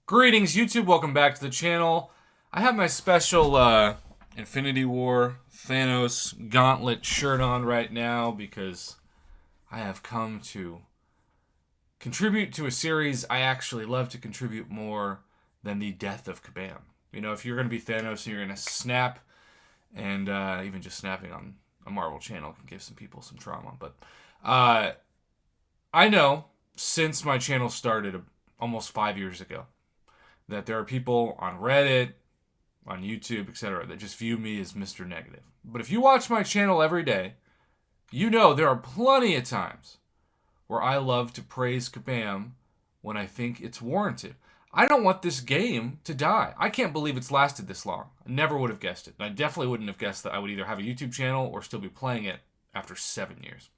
Greetings, YouTube. Welcome back to the channel. I have my special Infinity War Thanos Gauntlet shirt on right now because I have come to contribute to a series I actually love to contribute more than the death of Kabam. You know, if you're going to be Thanos and you're going to snap, and even just snapping on a Marvel channel can give some people some trauma. But I know since my channel started almost 5 years ago, that there are people on Reddit, on YouTube, etc., that just view me as Mr. Negative. But if you watch my channel every day, you know there are plenty of times where I love to praise Kabam when I think it's warranted. I don't want this game to die. I can't believe it's lasted this long. I never would have guessed it. And I definitely wouldn't have guessed that I would either have a YouTube channel or still be playing it after 7 years.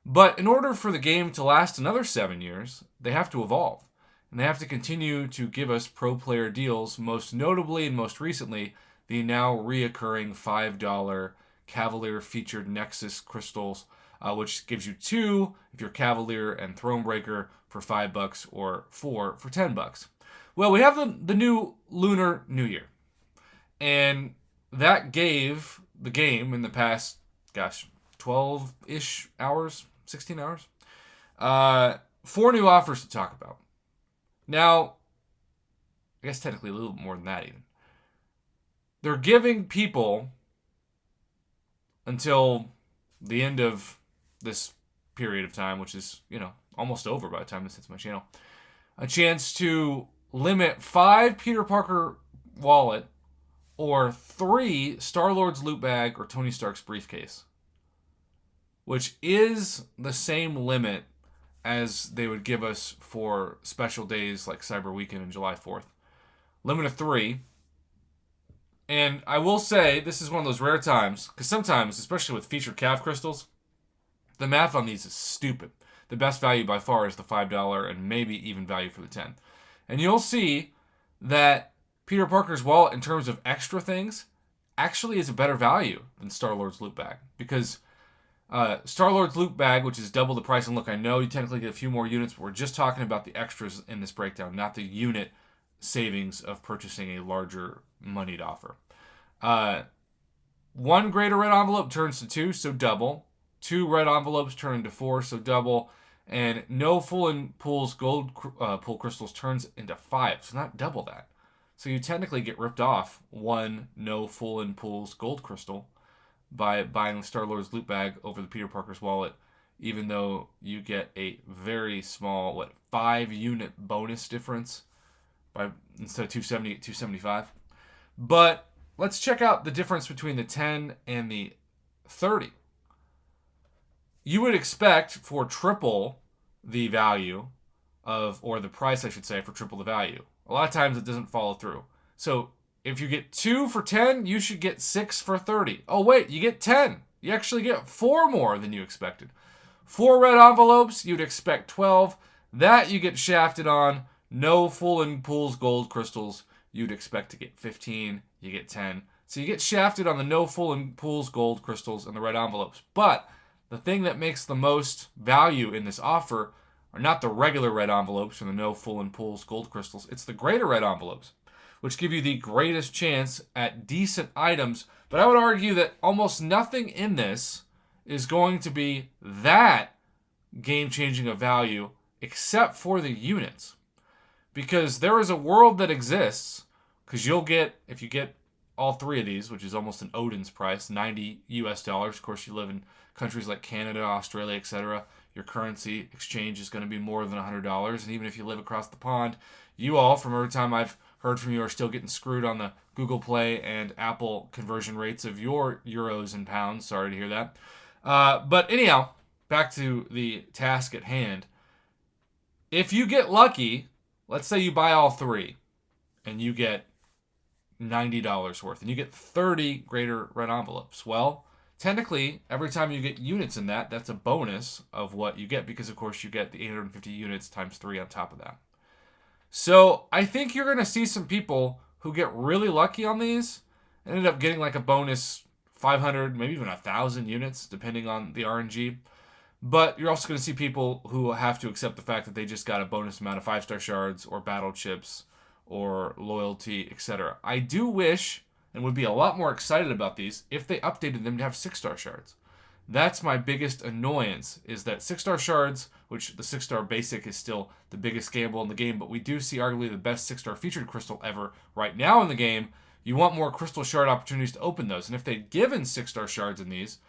But in order for the game to last another 7 years, they have to evolve. And they have to continue to give us pro player deals, most notably and most recently, the now reoccurring $5 Cavalier featured Nexus crystals, which gives you 2 if you're Cavalier and Thronebreaker for $5 or 4 for $10. Well, we have the new Lunar New Year. And that gave the game in the past, 12-ish hours, 16 hours, 4 new offers to talk about. Now, I guess technically a little bit more than that even. They're giving people until the end of this period of time, which is, almost over by the time this hits my channel, a chance to limit 5 Peter Parker wallet or 3 Star-Lord's loot bag or Tony Stark's briefcase, which is the same limit as they would give us for special days like Cyber Weekend and July 4th. Limit of 3. And I will say, this is one of those rare times, because sometimes, especially with featured Cav crystals, the math on these is stupid. The best value by far is the $5 and maybe even value for the 10. And you'll see that Peter Parker's wallet, in terms of extra things, actually is a better value than Star-Lord's loot bag. Because Star-Lord's loot bag, which is double the price, and look, I know you technically get a few more units, but we're just talking about the extras in this breakdown, not the unit savings of purchasing a larger moneyed offer. 1 greater red envelope turns to 2, so double. 2 red envelopes turn into 4, so double. And no full in pools gold pool crystals turns into 5, so not double that. So you technically get ripped off 1 no full in pools gold crystal by buying the Star-Lord's loot bag over the Peter Parker's wallet, even though you get a very small, 5 unit bonus difference by instead of 270 at 275. But let's check out the difference between the 10 and the 30. You would expect for triple the value of, or the price I should say, for triple the value. A lot of times it doesn't follow through. So if you get 2 for 10, you should get 6 for 30. Oh, wait, you get 10. You actually get 4 more than you expected. 4 red envelopes, you'd expect 12. That you get shafted on. No full in pools gold crystals, you'd expect to get 15. You get 10. So you get shafted on the no full in pools gold crystals and the red envelopes. But the thing that makes the most value in this offer are not the regular red envelopes or the no full in pools gold crystals. It's the greater red envelopes, which give you the greatest chance at decent items. But I would argue that almost nothing in this is going to be that game-changing of value except for the units. Because there is a world that exists, because you'll get, if you get all 3 of these, which is almost an Odin's price, $90 US. Of course, you live in countries like Canada, Australia, etc. Your currency exchange is going to be more than $100. And even if you live across the pond, you all, from every time I've heard from you, are still getting screwed on the Google Play and Apple conversion rates of your euros and pounds. Sorry to hear that. But anyhow, back to the task at hand. If you get lucky, let's say you buy all 3 and you get $90 worth and you get 30 greater red envelopes. Well, technically, every time you get units in that, that's a bonus of what you get because, of course, you get the 850 units times 3 on top of that. So I think you're going to see some people who get really lucky on these and end up getting like a bonus 500, maybe even 1,000 units, depending on the RNG. But you're also going to see people who have to accept the fact that they just got a bonus amount of 5-star shards or battle chips or loyalty, etc. I do wish and would be a lot more excited about these if they updated them to have 6-star shards. That's my biggest annoyance, is that 6-star shards, which the 6-star basic is still the biggest gamble in the game, but we do see arguably the best 6-star featured crystal ever right now in the game. You want more crystal shard opportunities to open those. And if they'd given 6-star shards in these,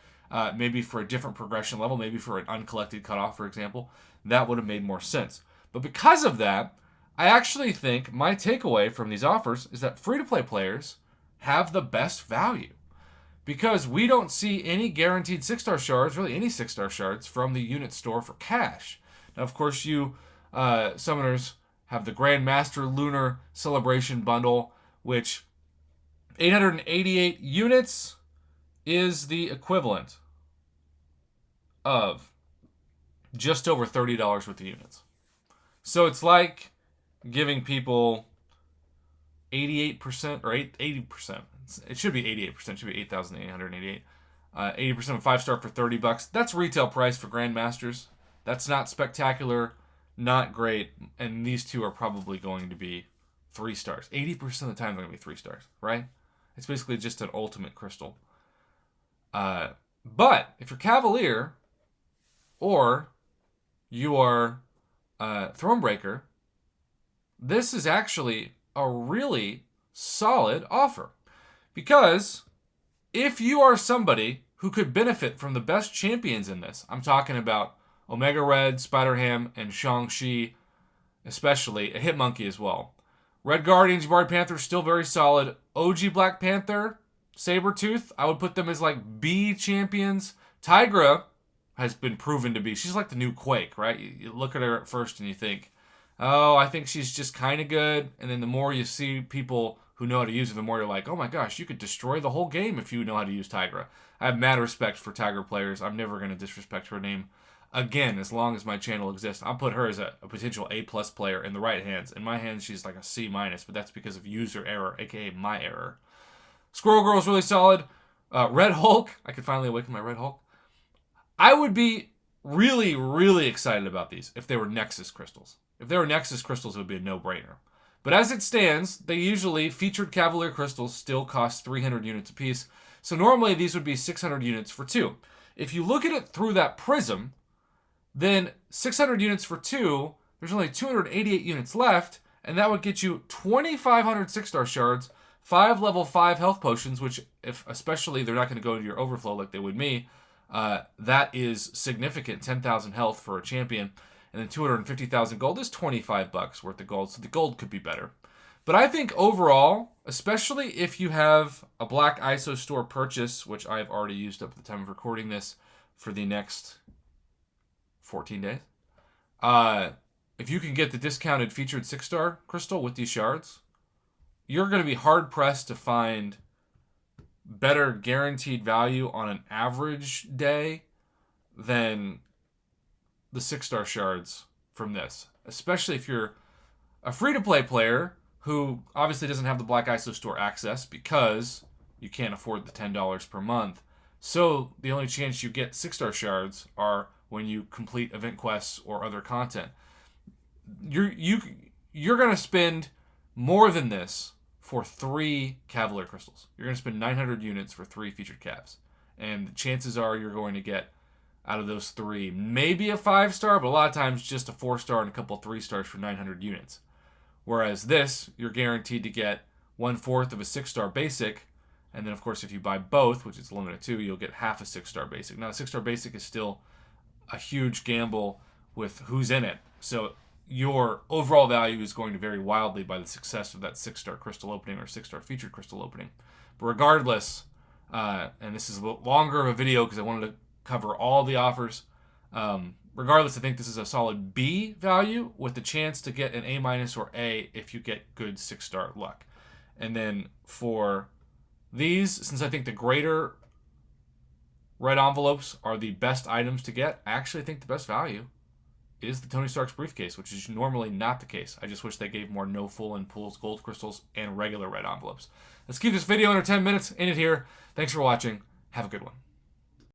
maybe for a different progression level, maybe for an uncollected cutoff, for example, that would have made more sense. But because of that, I actually think my takeaway from these offers is that free-to-play players have the best value, because we don't see any guaranteed 6-star shards, really any 6-star shards, from the unit store for cash. Now, of course, you summoners have the Grandmaster Lunar Celebration Bundle, which 888 units is the equivalent of just over $30 worth of units. So it's like giving people 88% or 80%. It should be 88%. It should be 8,888. 80% of 5-star for $30. That's retail price for Grandmasters. That's not spectacular, not great, and these two are probably going to be 3 stars. 80% of the time they're going to be 3 stars, right? It's basically just an ultimate crystal. But if you're Cavalier or you are Thronebreaker, this is actually a really solid offer. Because if you are somebody who could benefit from the best champions in this, I'm talking about Omega Red, Spider-Ham, and Shang-Chi, especially, a Hitmonkey as well. Red Guardian, Jabari Panther, still very solid. OG Black Panther, Sabretooth, I would put them as like B champions. Tigra has been proven to be, she's like the new Quake, right? You look at her at first and you think, oh, I think she's just kind of good. And then the more you see people who know how to use it, the more you're like, oh my gosh, you could destroy the whole game if you know how to use Tigra. I have mad respect for Tigra players. I'm never going to disrespect her name again as long as my channel exists. I'll put her as a potential A+ player in the right hands. In my hands, she's like a C-, but that's because of user error, aka my error. Squirrel Girl's really solid. Red Hulk, I could finally awaken my Red Hulk. I would be really, really excited about these if they were Nexus crystals. If they were Nexus crystals, it would be a no-brainer. But as it stands, they usually, featured Cavalier crystals still cost 300 units apiece. So normally these would be 600 units for 2. If you look at it through that prism, then 600 units for 2, there's only 288 units left, and that would get you 2,500 6-star shards, 5 level 5 health potions, which, if especially they're not going to go into your overflow like they would me, that is significant, 10,000 health for a champion. And then 250,000 gold is $25 worth of gold, so the gold could be better. But I think overall, especially if you have a Black ISO store purchase, which I've already used up at the time of recording this for the next 14 days, if you can get the discounted featured 6-star crystal with these shards, you're going to be hard-pressed to find better guaranteed value on an average day than the 6-star shards from this, especially if you're a free-to-play player who obviously doesn't have the Black ISO store access because you can't afford the $10 per month. So the only chance you get 6-star shards are when you complete event quests or other content. You're going to spend more than this for 3 Cavalier crystals. You're going to spend 900 units for 3 featured Cavs. And chances are you're going to get, out of those 3, maybe a 5-star, but a lot of times just a 4-star and a couple 3-stars for 900 units. Whereas this, you're guaranteed to get 1/4 of a 6-star basic, and then of course if you buy both, which is limited to, you'll get half a 6-star basic. Now, a 6-star basic is still a huge gamble with who's in it. So your overall value is going to vary wildly by the success of that 6-star crystal opening or 6-star featured crystal opening. But regardless, and this is a little longer of a video because I wanted to cover all the offers. Regardless, I think this is a solid B value with the chance to get an A- or A if you get good 6-star luck. And then for these, since I think the greater red envelopes are the best items to get, I actually think the best value is the Tony Stark's briefcase, which is normally not the case. I just wish they gave more no full and pools gold crystals and regular red envelopes. Let's keep this video under 10 minutes. End it here. Thanks for watching. Have a good one.